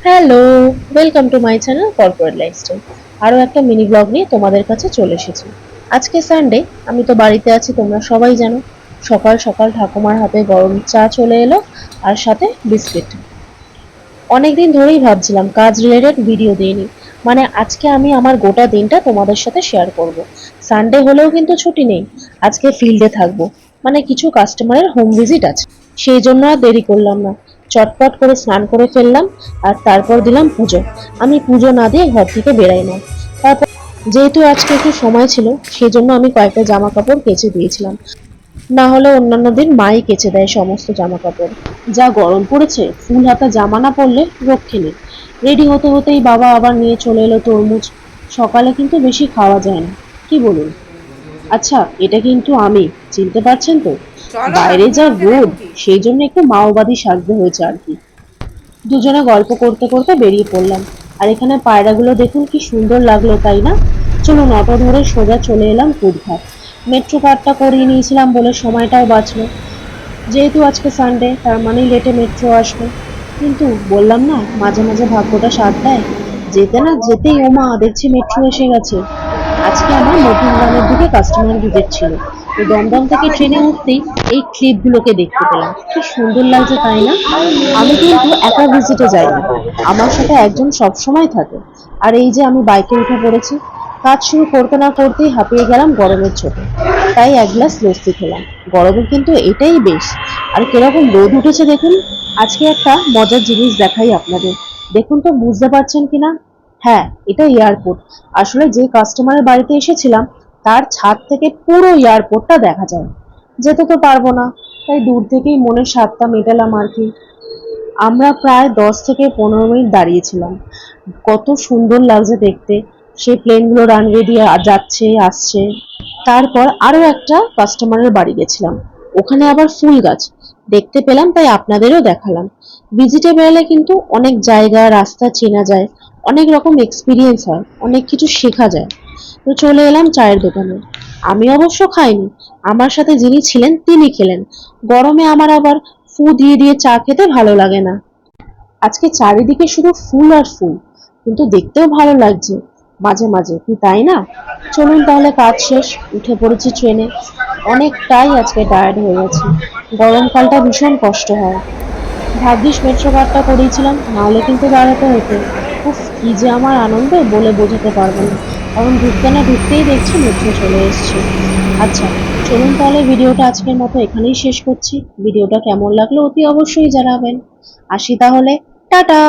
Hello, welcome to my channel corporate lifestyle. আরও একটা mini blog নিয়ে তোমাদের কাছে চলে এসেছি। আজকে সানডে, আমি তো বাড়িতে আছি, তোমরা সবাই জানো। সকাল সকাল ঠাকুমার হাতে গরম চা চলে এলো, আর সাথে বিস্কিট। অনেকদিন ধরেই ভাবছিলাম কাজ রিলেটেড ভিডিও দিইনি, মানে আজকে আমি আমার গোটা দিনটা তোমাদের সাথে শেয়ার করব। সানডে হলেও কিন্তু ছুটি নেই, আজকে ফিল্ডে থাকবো, মানে কিছু কাস্টমারের হোম ভিজিট আছে। সেই জন্য আর দেরি করলাম না, চটপট করে স্নান করে ফেললাম, আর তারপর দিলাম পুজো। আমি পুজো না দিয়ে ঘর থেকে বেরাই না। তারপর যেহেতু আজকে একটু সময় ছিল, সেই জন্য আমি কয়েকটা জামা কাপড় কেচে দিয়েছিলাম। না হলে অন্যান্য দিন মাই কেচে দেয় সমস্ত জামা কাপড়। যা গরম পড়েছে, ফুল হাতা জামা না পরলে রক্ষে নেই। রেডি হতে হতেই বাবা আবার নিয়ে চলে এলো তরমুজ। সকালে কিন্তু বেশি খাওয়া যায় না, কি বলুন? আচ্ছা, এটা কিন্তু আমি, চিনতে পারছেন তো? চলো বাইরে যা ঠাকুমাকে রোদ, দেখো কি। সেই জন্য একটু মাওবাদী সাজতে হয়েছে আর কি। দুজনে গল্প করতে করতে বেরিয়ে পড়লাম। আর এখানে পায়রাগুলো দেখুন কি সুন্দর লাগলো, তাই না? চলুন অটো ধরে সোজা চলে এলাম কুদঘাট। মেট্রো কার্ডটা করিয়ে নিয়েছিলাম বলে সময়টাও বাঁচলো। যেহেতু আজকে সানডে, তার মানে লেটে মেট্রো আসবে। কিন্তু বললাম না, মাঝে মাঝে ভাগ্যটা সাথ দেয়। যেতে না যেতেই ওমা দেখছি মেট্রো এসে গেছে। আজকে আমার নতুন গ্রামের দিকে কাস্টমার ভিজিট ছিল। তো দমদম থেকে ট্রেনে উঠতেই এই ক্লিপগুলোকে দেখতে পেলাম, কি সুন্দর লাগছে তাই না? আমি কিন্তু একা ভিজিটে যাইনি, আমার সাথে একজন সবসময় থাকে। আর এই যে আমি বাইকে উঠে পড়েছি। কাজ শুরু করতে না করতেই হাঁপিয়ে গেলাম গরমের চোটে। তাই এক গ্লাস লস্যি খেলাম। গরমে কিন্তু এটাই বেশ। আর কিরকম রোদ উঠেছে দেখুন। আজকে একটা মজার জিনিস দেখাই আপনাদের, দেখুন তো বুঝতে পারছেন কিনা। হ্যাঁ, এটা এয়ারপোর্ট। আসলে যে কাস্টমারের বাড়িতে এসেছিলাম, তার ছাদ থেকে পুরো এয়ারপোর্টটা দেখা যায়। যেতে তো পারবো না, তাই দূর থেকেই মনের স্বাদটা মেটালাম আর কি। আমরা প্রায় 10 থেকে 15 মিনিট দাঁড়িয়েছিলাম। কত সুন্দর লাগছে দেখতে। সেই প্লেনগুলো রানওয়ে দিয়ে যাচ্ছে আসছে। তারপর আরো একটা কাস্টমারের বাড়ি গেছিলাম। ওখানে আবার ফুল গাছ দেখতে পেলাম, তাই আপনাদেরও দেখালাম। ভিজিটে বেরোলে কিন্তু অনেক জায়গা রাস্তা চেনা যায়, অনেক রকম এক্সপিরিয়েন্স হয়, অনেক কিছু শেখা যায়। তো চলে এলাম চায়ের দোকানে। আমি অবশ্য খাইনি, আমার সাথে যিনি ছিলেন তিনি খেলেন। গরমে আমার আবার ফু দিয়ে দিয়ে চা খেতে ভালো লাগে না। আজকে চারিদিকে শুধু ফুল আর ফুল, কিন্তু দেখতেও ভালো লাগছে মাঝে মাঝে, কি তাই না? চলুন তাহলে, কাজ শেষ, উঠে পড়েছি ট্রেনে। অনেকটাই আজকে টায়ার্ড হয়ে গেছি। গরমকালটা ভীষণ কষ্ট হয়। ভাগ্যিস মেট্রো কার্ডটা করিয়েছিলাম, নাহলে কিন্তু দাঁড়াতে হতো। উফ, কি যে আমার আনন্দ বলে বোঝাতে পারবো না। কারণ ঢুকতে না ঢুকতেই দেখছি মেট্রো চলে এসছে। আচ্ছা, চলুন তাহলে ভিডিওটা আজকের মতো এখানেই শেষ করছি। ভিডিওটা কেমন লাগলো অতি অবশ্যই জানাবেন। আসি তাহলে, টাটা।